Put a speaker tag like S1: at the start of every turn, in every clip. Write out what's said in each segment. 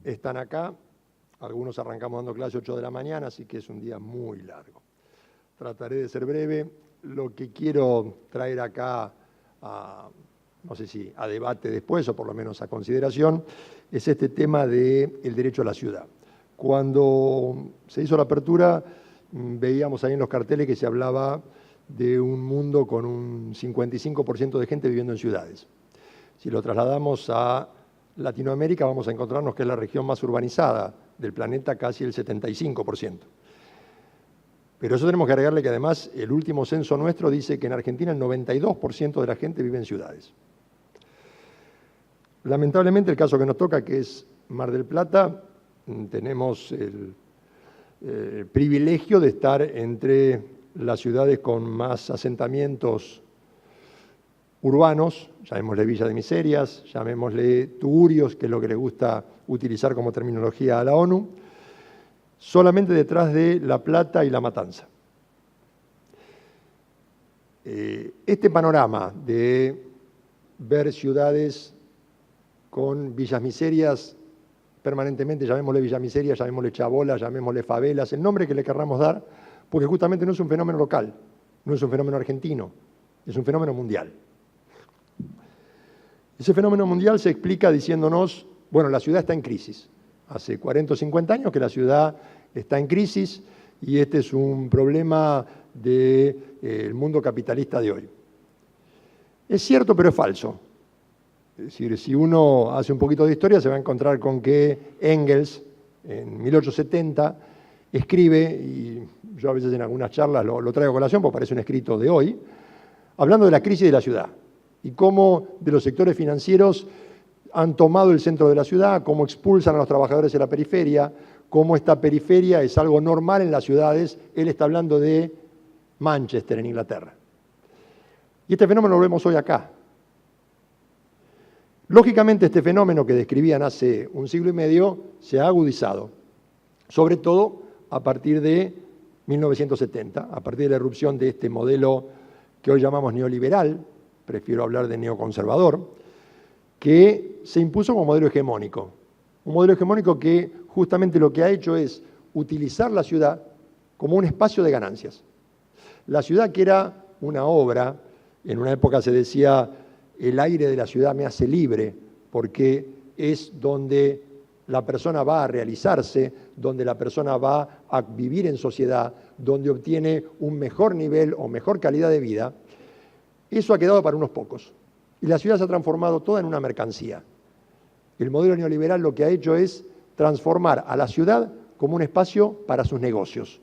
S1: están acá. Algunos arrancamos dando clase 8 de la mañana, así que es un día muy largo. Trataré de ser breve. Lo que quiero traer acá, no sé si a debate después o por lo menos a consideración, es este tema del derecho a la ciudad. Cuando se hizo la apertura, veíamos ahí en los carteles que se hablaba de un mundo con un 55% de gente viviendo en ciudades. Si lo trasladamos a Latinoamérica, vamos a encontrarnos que es la región más urbanizada del planeta, casi el 75%. Pero eso tenemos que agregarle que además el último censo nuestro dice que en Argentina el 92% de la gente vive en ciudades. Lamentablemente el caso que nos toca, que es Mar del Plata, tenemos el privilegio de estar entre las ciudades con más asentamientos urbanos, llamémosle Villa de Miserias, llamémosle tugurios, que es lo que le gusta utilizar como terminología a la ONU, solamente detrás de La Plata y La Matanza. Este panorama de ver ciudades con villas miserias permanentemente, llamémosle Villa Miseria, llamémosle Chabola, llamémosle favelas, el nombre que le querramos dar, porque justamente no es un fenómeno local, no es un fenómeno argentino, es un fenómeno mundial. Ese fenómeno mundial se explica diciéndonos, bueno, la ciudad está en crisis. Hace 40 o 50 años que la ciudad está en crisis y este es un problema del mundo capitalista de hoy. Es cierto, pero es falso. Es decir, si uno hace un poquito de historia, se va a encontrar con que Engels, en 1870, escribe, y yo a veces en algunas charlas lo traigo a colación porque parece un escrito de hoy, hablando de la crisis de la ciudad y cómo de los sectores financieros han tomado el centro de la ciudad, cómo expulsan a los trabajadores de la periferia, cómo esta periferia es algo normal en las ciudades. Él está hablando de Manchester, en Inglaterra. Y este fenómeno lo vemos hoy acá. Lógicamente, este fenómeno que describían hace un siglo y medio se ha agudizado, sobre todo a partir de 1970, a partir de la irrupción de este modelo que hoy llamamos neoliberal, prefiero hablar de neoconservador, que se impuso como modelo hegemónico. Un modelo hegemónico que justamente lo que ha hecho es utilizar la ciudad como un espacio de ganancias. La ciudad, que era una obra, en una época se decía, el aire de la ciudad me hace libre, porque es donde la persona va a realizarse, donde la persona va a vivir en sociedad, donde obtiene un mejor nivel o mejor calidad de vida. Eso ha quedado para unos pocos. Y la ciudad se ha transformado toda en una mercancía. El modelo neoliberal lo que ha hecho es transformar a la ciudad como un espacio para sus negocios.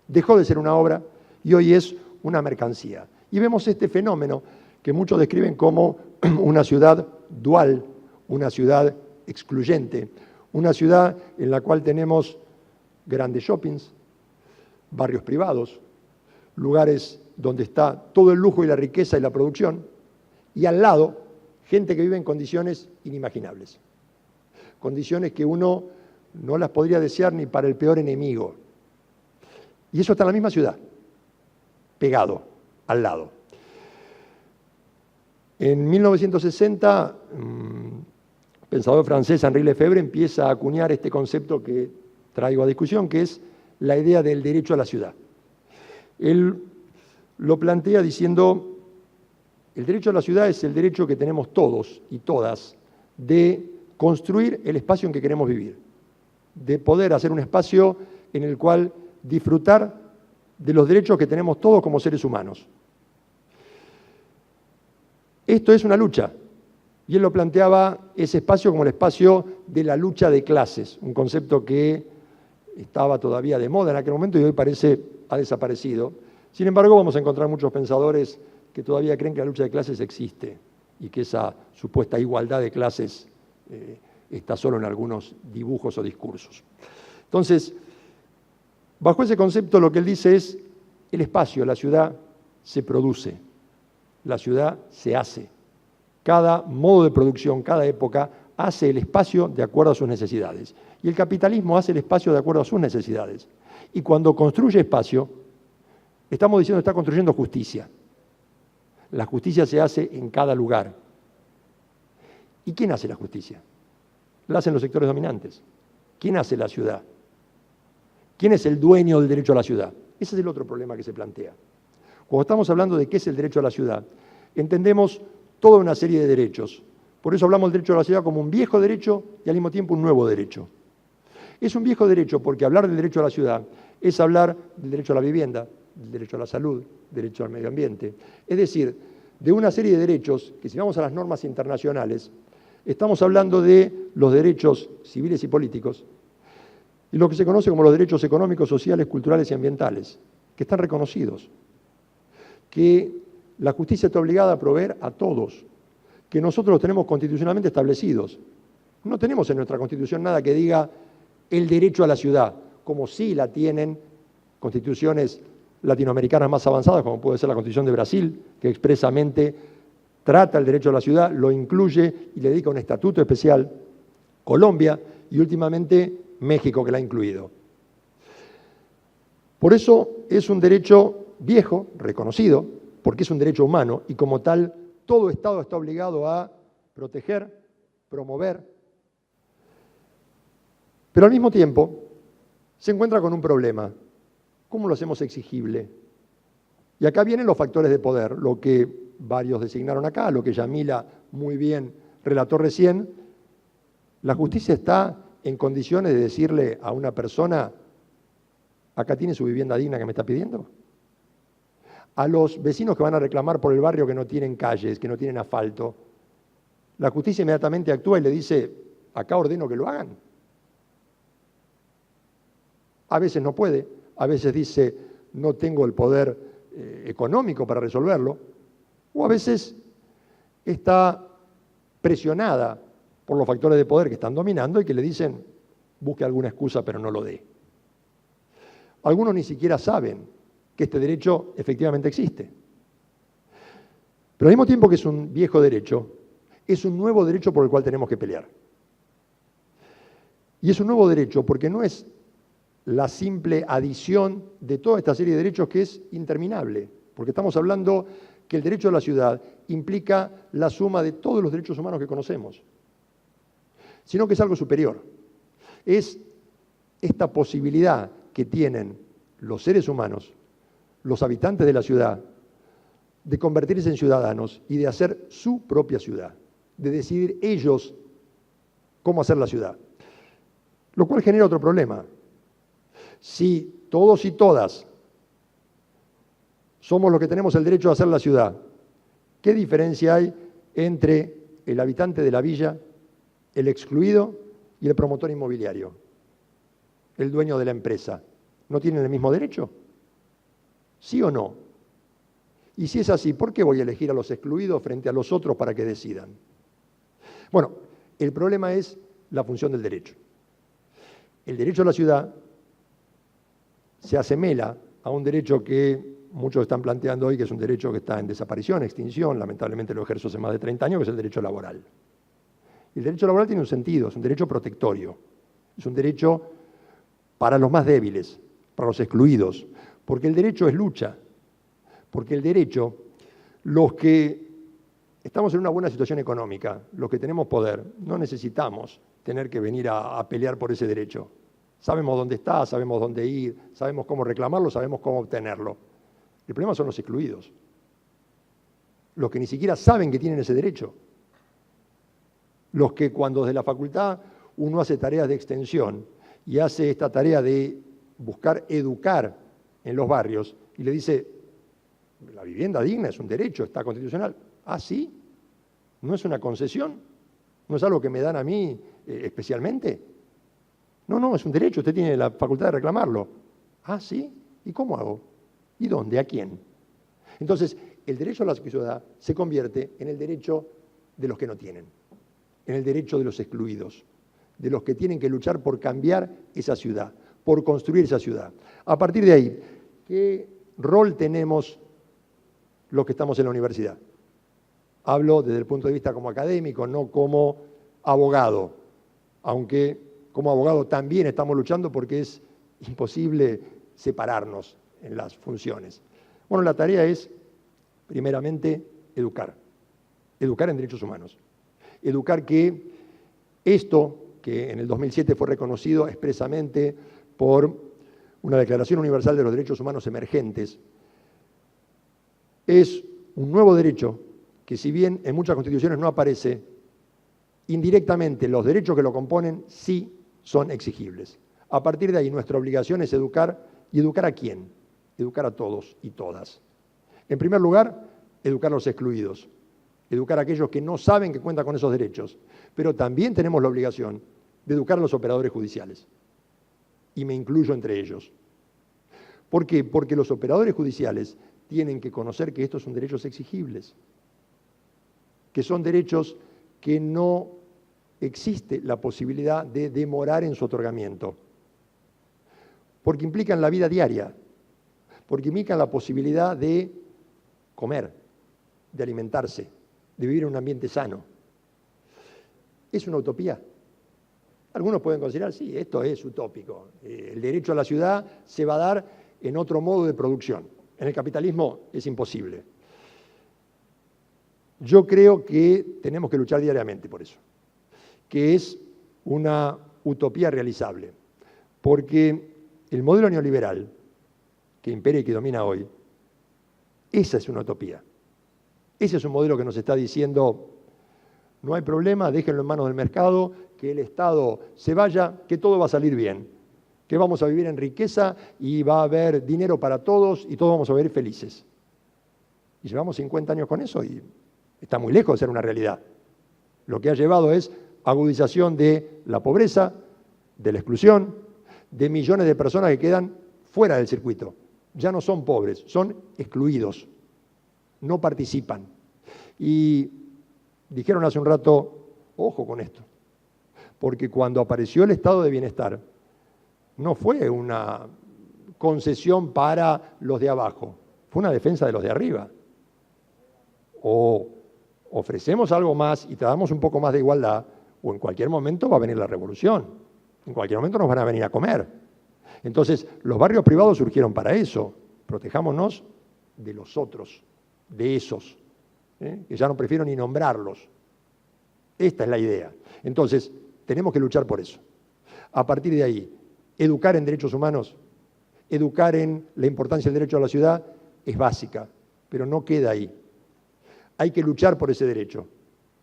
S1: Dejó de ser una obra y hoy es una mercancía. Y vemos este fenómeno que muchos describen como una ciudad dual, una ciudad excluyente, una ciudad en la cual tenemos grandes shoppings, barrios privados, lugares donde está todo el lujo y la riqueza y la producción, y al lado, gente que vive en condiciones inimaginables. Condiciones que uno no las podría desear ni para el peor enemigo. Y eso está en la misma ciudad, pegado, al lado. En 1960, el pensador francés Henri Lefebvre empieza a acuñar este concepto que traigo a discusión, que es la idea del derecho a la ciudad. Él lo plantea diciendo: el derecho a la ciudad es el derecho que tenemos todos y todas de construir el espacio en que queremos vivir, de poder hacer un espacio en el cual disfrutar de los derechos que tenemos todos como seres humanos. Esto es una lucha, y él lo planteaba ese espacio como el espacio de la lucha de clases, un concepto que estaba todavía de moda en aquel momento y hoy parece ha desaparecido. Sin embargo, vamos a encontrar muchos pensadores que todavía creen que la lucha de clases existe y que esa supuesta igualdad de clases está solo en algunos dibujos o discursos. Entonces, bajo ese concepto lo que él dice es: el espacio, la ciudad se produce, la ciudad se hace. Cada modo de producción, cada época hace el espacio de acuerdo a sus necesidades. Y el capitalismo hace el espacio de acuerdo a sus necesidades. Y cuando construye espacio, estamos diciendo que está construyendo justicia. La justicia se hace en cada lugar. ¿Y quién hace la justicia? la hacen los sectores dominantes. ¿Quién hace la ciudad? ¿Quién es el dueño del derecho a la ciudad? Ese es el otro problema que se plantea. Cuando estamos hablando de qué es el derecho a la ciudad, entendemos toda una serie de derechos. Por eso hablamos del derecho a la ciudad como un viejo derecho y al mismo tiempo un nuevo derecho. Es un viejo derecho porque hablar del derecho a la ciudad es hablar del derecho a la vivienda, del derecho a la salud, del derecho al medio ambiente. Es decir, de una serie de derechos que si vamos a las normas internacionales, estamos hablando de los derechos civiles y políticos y lo que se conoce como los derechos económicos, sociales, culturales y ambientales, que están reconocidos, que la justicia está obligada a proveer a todos, que nosotros los tenemos constitucionalmente establecidos. No tenemos en nuestra Constitución nada que diga el derecho a la ciudad, como sí la tienen constituciones latinoamericanas más avanzadas, como puede ser la Constitución de Brasil, que expresamente trata el derecho a la ciudad, lo incluye y le dedica un estatuto especial, Colombia y últimamente México, que la ha incluido. Por eso es un derecho viejo, reconocido, porque es un derecho humano y como tal todo Estado está obligado a proteger, promover, pero al mismo tiempo se encuentra con un problema. ¿Cómo lo hacemos exigible? Y acá vienen los factores de poder, lo que varios designaron acá, lo que Yamila muy bien relató recién. La justicia está en condiciones de decirle a una persona, acá tiene su vivienda digna que me está pidiendo. A los vecinos que van a reclamar por el barrio que no tienen calles, que no tienen asfalto, la justicia inmediatamente actúa y le dice, acá ordeno que lo hagan. A veces no puede, a veces dice, no tengo el poder económico para resolverlo, o a veces está presionada por los factores de poder que están dominando y que le dicen, busque alguna excusa pero no lo dé. Algunos ni siquiera saben que este derecho efectivamente existe. Pero al mismo tiempo que es un viejo derecho, es un nuevo derecho por el cual tenemos que pelear. Y es un nuevo derecho porque no es la simple adición de toda esta serie de derechos que es interminable, porque estamos hablando que el derecho a la ciudad implica la suma de todos los derechos humanos que conocemos, sino que es algo superior. Es esta posibilidad que tienen los seres humanos, los habitantes de la ciudad, de convertirse en ciudadanos y de hacer su propia ciudad, de decidir ellos cómo hacer la ciudad. Lo cual genera otro problema. Si todos y todas somos los que tenemos el derecho a hacer la ciudad, ¿qué diferencia hay entre el habitante de la villa, el excluido y el promotor inmobiliario, el dueño de la empresa? ¿No tienen el mismo derecho? ¿Sí o no? Y si es así, ¿por qué voy a elegir a los excluidos frente a los otros para que decidan? Bueno, el problema es la función del derecho. El derecho a la ciudad se asemeja a un derecho que muchos están planteando hoy, que es un derecho que está en desaparición, extinción, lamentablemente lo ejerzo hace más de 30 años, que es el derecho laboral. Y el derecho laboral tiene un sentido, es un derecho protectorio, es un derecho para los más débiles, para los excluidos, porque el derecho es lucha, porque el derecho, los que estamos en una buena situación económica, los que tenemos poder, no necesitamos tener que venir a pelear por ese derecho. Sabemos dónde está, sabemos dónde ir, sabemos cómo reclamarlo, sabemos cómo obtenerlo. El problema son los excluidos, los que ni siquiera saben que tienen ese derecho, los que cuando desde la facultad uno hace tareas de extensión y hace esta tarea de buscar educar en los barrios y le dice, la vivienda digna es un derecho, está constitucional. ¿Ah, sí? ¿No es una concesión? ¿No es algo que me dan a mí especialmente? No, es un derecho, usted tiene la facultad de reclamarlo. ¿Ah, sí? ¿Y cómo hago? ¿Y dónde? ¿A quién? Entonces, el derecho a la ciudad se convierte en el derecho de los que no tienen, en el derecho de los excluidos, de los que tienen que luchar por cambiar esa ciudad, por construir esa ciudad. A partir de ahí, ¿qué rol tenemos los que estamos en la universidad? Hablo desde el punto de vista como académico, no como abogado, aunque como abogado también estamos luchando porque es imposible separarnos en las funciones. Bueno, la tarea es, primeramente, educar en derechos humanos. Educar que esto que en el 2007 fue reconocido expresamente por una Declaración Universal de los Derechos Humanos Emergentes, es un nuevo derecho que, si bien en muchas constituciones no aparece, indirectamente los derechos que lo componen sí son exigibles. A partir de ahí, nuestra obligación es educar. ¿Y educar a quién? Educar a todos y todas. En primer lugar, educar a los excluidos, educar a aquellos que no saben que cuentan con esos derechos, pero también tenemos la obligación de educar a los operadores judiciales, y me incluyo entre ellos. ¿Por qué? Porque los operadores judiciales tienen que conocer que estos son derechos exigibles, que son derechos que no existe la posibilidad de demorar en su otorgamiento, porque implican la vida diaria, porque implican la posibilidad de comer, de alimentarse, de vivir en un ambiente sano. ¿Es una utopía? Algunos pueden considerar, sí, esto es utópico. El derecho a la ciudad se va a dar en otro modo de producción. En el capitalismo es imposible. Yo creo que tenemos que luchar diariamente por eso, que es una utopía realizable, porque el modelo neoliberal que impera y que domina hoy, esa es una utopía. Ese es un modelo que nos está diciendo, no hay problema, déjenlo en manos del mercado, que el Estado se vaya, que todo va a salir bien, que vamos a vivir en riqueza y va a haber dinero para todos y todos vamos a vivir felices. Y llevamos 50 años con eso y está muy lejos de ser una realidad. Lo que ha llevado es agudización de la pobreza, de la exclusión, de millones de personas que quedan fuera del circuito. Ya no son pobres, son excluidos, no participan. Y dijeron hace un rato, ojo con esto, porque cuando apareció el estado de bienestar, no fue una concesión para los de abajo, fue una defensa de los de arriba. O ofrecemos algo más y te damos un poco más de igualdad, o en cualquier momento va a venir la revolución. En cualquier momento nos van a venir a comer. Entonces, los barrios privados surgieron para eso. Protejámonos de los otros, de esos, que ya no prefiero ni nombrarlos. Esta es la idea. Entonces, tenemos que luchar por eso. A partir de ahí, educar en derechos humanos, educar en la importancia del derecho a la ciudad es básica, pero no queda ahí. Hay que luchar por ese derecho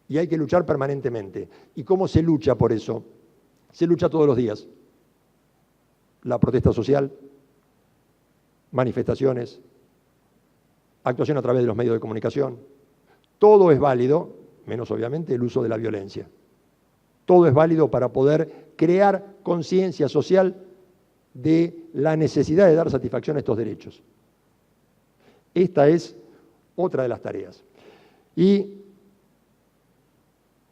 S1: y hay que luchar permanentemente. ¿Y cómo se lucha por eso? Se lucha todos los días. La protesta social, manifestaciones, actuación a través de los medios de comunicación. Todo es válido, menos obviamente el uso de la violencia. Todo es válido para poder crear conciencia social de la necesidad de dar satisfacción a estos derechos. Esta es otra de las tareas. Y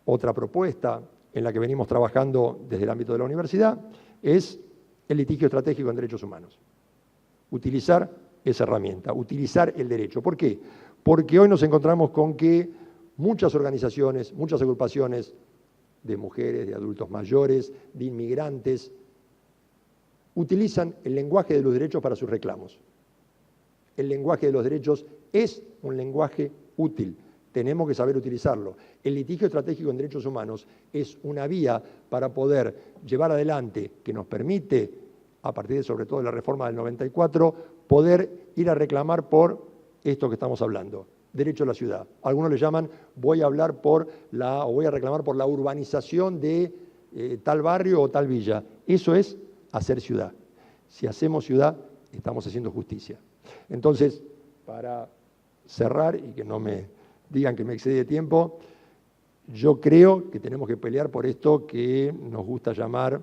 S1: otra propuesta en la que venimos trabajando desde el ámbito de la universidad es el litigio estratégico en derechos humanos. Utilizar esa herramienta, utilizar el derecho. ¿Por qué? Porque hoy nos encontramos con que muchas organizaciones, muchas agrupaciones de mujeres, de adultos mayores, de inmigrantes, utilizan el lenguaje de los derechos para sus reclamos. El lenguaje de los derechos es un lenguaje útil. Tenemos que saber utilizarlo. El litigio estratégico en derechos humanos es una vía para poder llevar adelante, que nos permite, a partir de sobre todo de la reforma del 94, poder ir a reclamar por esto que estamos hablando, derecho a la ciudad. Algunos le llaman, voy a reclamar por la urbanización de tal barrio o tal villa. Eso es hacer ciudad. Si hacemos ciudad, estamos haciendo justicia. Entonces, para cerrar y que no me digan que me excedí de tiempo, yo creo que tenemos que pelear por esto que nos gusta llamar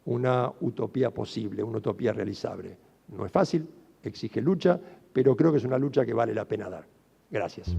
S1: una utopía posible, una utopía realizable. No es fácil, exige lucha, pero creo que es una lucha que vale la pena dar. Gracias.